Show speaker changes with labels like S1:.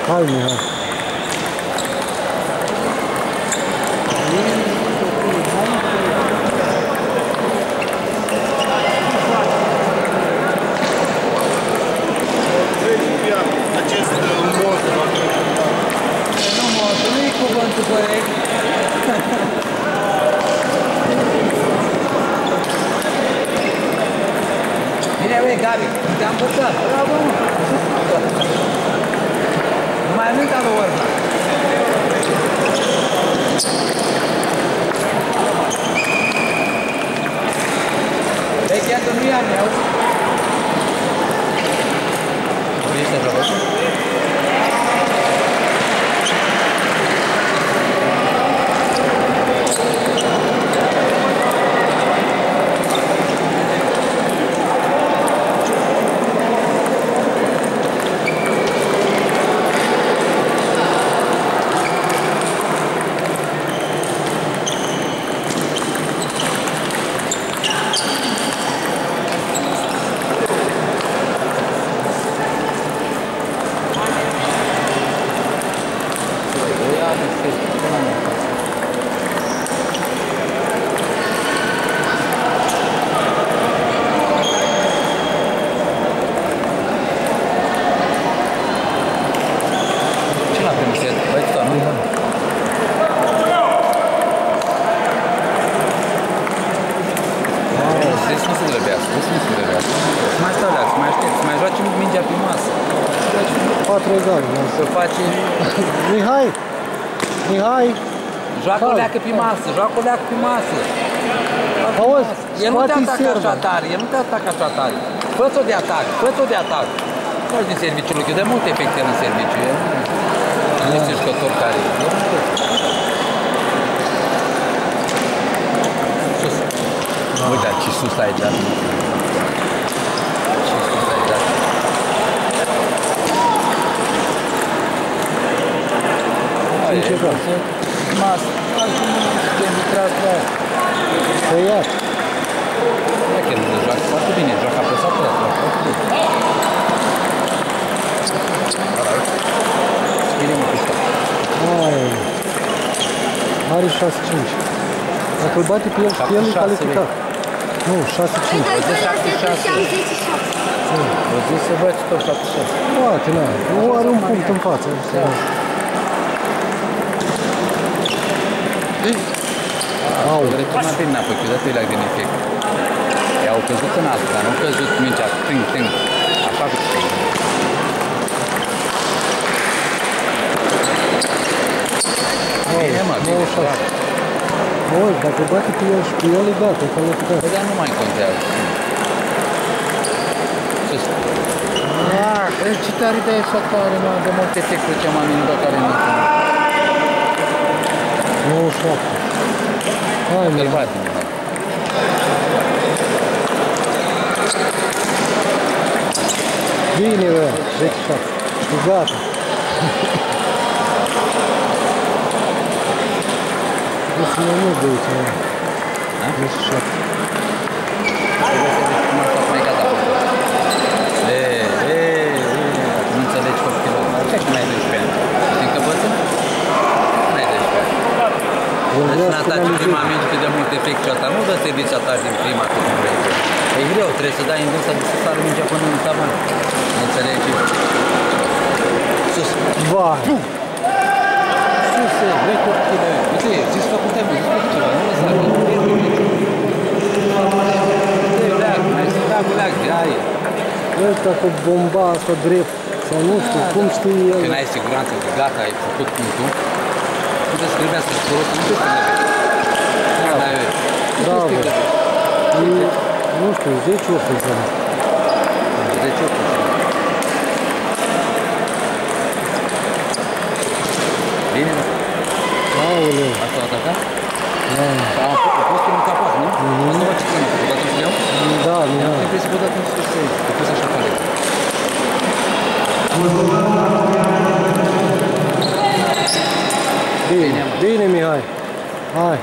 S1: Hai, Mihai.
S2: Acest mod.
S3: Nu modul, nu-i cuvântul corect. Bine, băi, Gabi, te-am învățat. Bravo, mă. Mai mult ca lui Orba. Vei chiar că nu-i al meu. Vrei să răbăți? Să faci...
S1: Mihai! Mihai!
S3: Joacă o leacă pe masă, joacă o leacă pe masă.
S1: Auzi,
S3: el nu te atacă așa tare, el nu te atacă așa tare. Fă-ți-o de atac, fă-ți-o de atac. Faci din serviciul lui, de multe efecte în serviciu. Nu este jucător care... Sus. Uite, ce sus aici. Masă, altcum suntem litrați la aia.
S1: Tăiat.
S3: Da, chiar nu joacă foarte bine, joacă apăsat ăla, joacă foarte bine. Spune mă pișcat.
S1: Are 6-5. Dacă îl bate pe el și pe el, e calificat. Nu, 6-5.
S3: O zi 7-6. O zi să bați tot 7-6.
S1: Poate, na. Nu are un punct în față.
S3: Au returnat bine înapoi, că dată-i la din efect. I-au căzut în asta, dar nu au căzut mingea, ting. Așa că ting. Bine, mă, bine, bravo.
S1: Auzi, dacă bate pe el și pe el, e gata, e calificat.
S3: Păi, dar nu mai contează. Ce spune? Ce tare de așa tare, mă, de multe efecte ce m-am minunat care nu sunt.
S1: 97. Hai,
S3: Că-l bate,
S1: bine, bă, 10-7. E gata. Trebuie să mă mut de aici, mă. 10-7.
S3: Trebuie să vezi cum a fost mai gata. Nu înțelegi copilul. Ce că n-ai 12 ani? Știi că băță? N-ai 12 ani. Deci n-a dat în prima minute de mult efect și asta. Nu dă servici ataci din prima cât nu vrei. E greu, trebuie să dai în dânsa de să sară mingea până în tavan. Înțelegi? Sus!
S1: Ba!
S3: Sus, vrei copile. Uite, zis făcut temă, zis făcut ceva. Nu lăsa că nu vrei nimic. Leag, de aia.
S1: Ăsta cu bomba asta drept. Sau nu știu, cum știi el.
S3: Când ai siguranță că gata, ai făcut punctul, puteți să trebuia să-ți folosi, nu știu când le
S1: Da, bă. Nu știu, 10 ori să-i
S3: 10 ori. Bine, mă?
S1: Aoleu.
S3: Asta o atacat?
S1: Da.
S3: A fost pe un capac, nu? Asta mă ce ține, că dat în ținem?
S1: Da, da.
S3: Trebuie să vă dat în sus, că trebuie așa pare.
S1: Bine, Mihai. Hai.